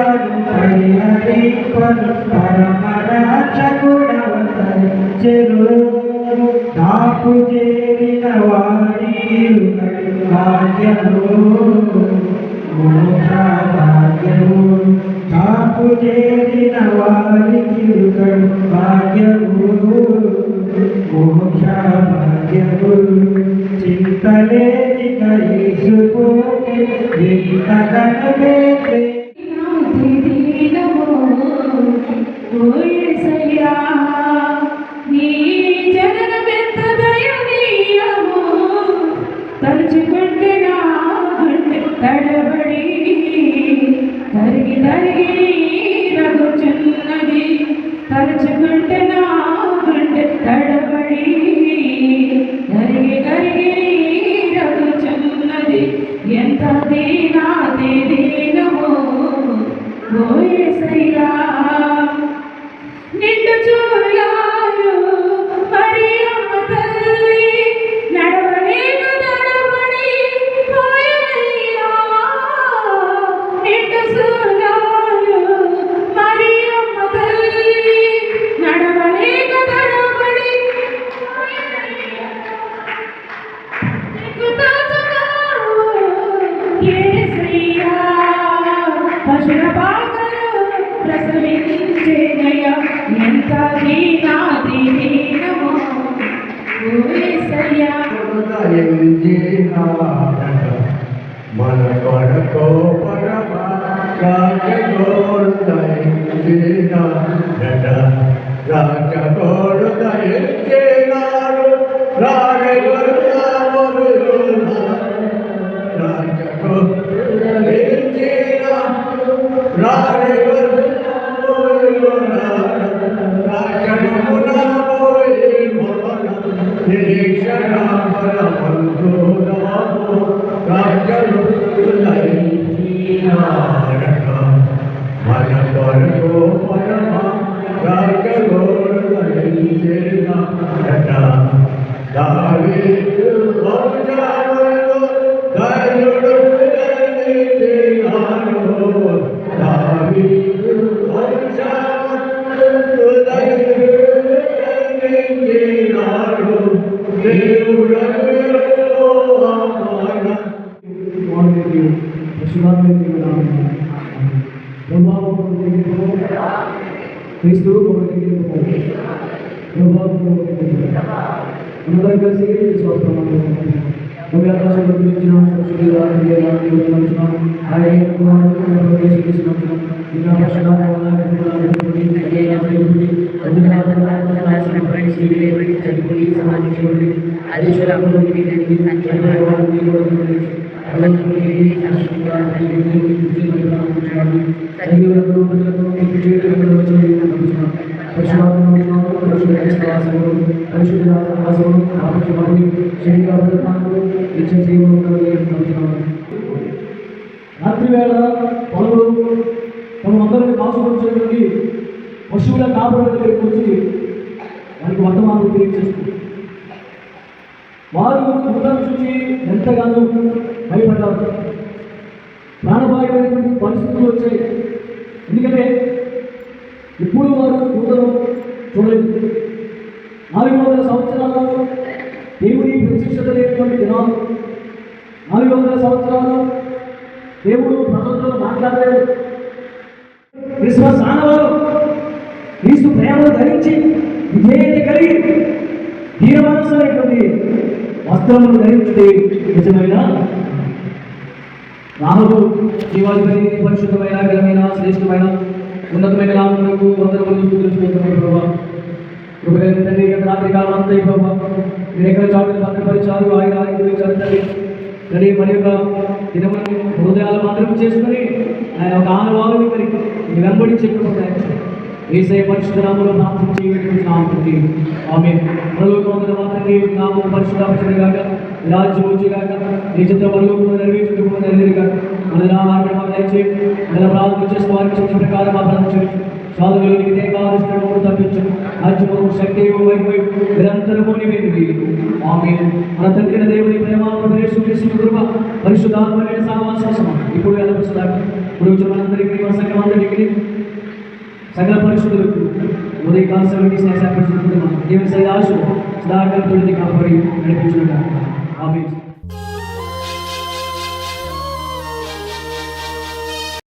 పాపములను పరిహరింపను పరమరాక్షకుడవతరించెను. దాపు చేరిన వారికి భాగ్యము మోక్ష భాగ్యము. దాపు చేరిన వారికి భాగ్యము మోక్ష భాగ్యము. చింతలేని యేసుపోతే ఎంతగానో వేసే తలుచుకుంటే నా గుండె తడబడి తరిగి తరిగి రగుచున్నది. తలుచుకుంటే నా గుండె తడబడి తరిగి తరిగి రగుచున్నది. ఎంత దీనాది దీనమో ఓ యేసయ్యా. నిండు చూలాలు మరియమ్మ తల్లి నడవలేక తడబడి పోయనయ్యా. నిండు చూలాలు మరియమ్మ తల్లి నడవలేక తడబడి పోయనయ్యా. నీకు తోచగావు యేసయ్యా. పశుల పాకలు ప్రసవించేనయ్యా. ఎంత దీనాది దీనమో ఓ యేసయ్యా. మన కొరకు పరమా రాజగోడు దయించినాడు. రాజగోడు మన కొరకు పరమా రాజగోడు దయించినాడట. దావీదు వంశములో ధన్యుడు దయించినాడు. దావీదు వంశములో ధన్యుడు దయించినాడు. దేవుడు క్రీస్తు అందరం కలిసి రాత్రి వేళ పనులు మనమందరినీ కాసుకొచ్చేటువంటి పశువుల కాపుల దగ్గరికి వచ్చి వారికి వర్తమానం తెలియజేస్తుంది. వారు దూరం చూసి ఎంతగానో భయపడ్డారు. ప్రాణభాయమైనటువంటి పరిస్థితులు వచ్చాయి. ఎందుకంటే ఇప్పుడు వారు దూతను చూడలేదు. 400 సంవత్సరాలు దేవుడి ప్రత్యక్షత లేనటువంటి దినాలు. 400 సంవత్సరాలు దేవుడు ప్రజలతో మాట్లాడలేదు. క్రిస్మస్ ఆనవారు క్రీస్తు ప్రేమను ధరించి విధేయత కలిగి దీనమనస్సులైనటువంటి వస్త్రములు ధరించుటే నిజమైన రాహుడు జీవాధిపతి పరిశుద్ధమైన ఘనమైన శ్రేష్టమైన ఉన్నతమైన నామమునకు వందనములు స్తుతిస్తున్నాము ప్రభువా. కృపగల తండ్రి, రాత్రి కాలం అంతా ప్రభువా వివేక చాటును భద్రపరిచారు. ఆయన ఆరోగ్యించారు తండ్రి. తండ్రి మరి యొక్క దినమును హృదయాలు మాత్రం చేసుకుని ఆయన ఒక ఆనవాళ్ళని మరి వెంబడించే యేసయ్య పరిశుద్ధ నామములో ప్రార్థించి వేడుకుంటున్నాము తండ్రి. ఆమేన్. పరలోకమందున మా తండ్రి నామము పరిశుద్ధపరచబడుగాక. రాజ్యము వచ్చుగాక. నీ చిత్తం పరలోకమందు నెరవేర్చుటకు నెరవేరుగాక. మన ఆహారం దయచేయండి. మన ప్రార్థన చేసిన వారికి చెప్పిన ప్రకారం మా ప్రార్థన సాధువులకి దేవాలయము తప్పించు. రాజ్యము శక్తి వైపు నిరంతరము నివేది. ఆమేన్. మన తండ్రి దేవుని ప్రేమ యేసు క్రీస్తు కృప పరిశుద్ధాత్మ సహవాసం ఇప్పుడు ఎలా ఇప్పుడు వచ్చిన మనందరికీ మన సంఘం అందరికీ సకల పరిశుద్ధులకు ఉదయకాల సమయానికి స్నేహపరిచుకుంటున్నాం దేవుని సైదాశు సదాకాలం కాపాడి నడిపించుకుంటాం ఆమేన్.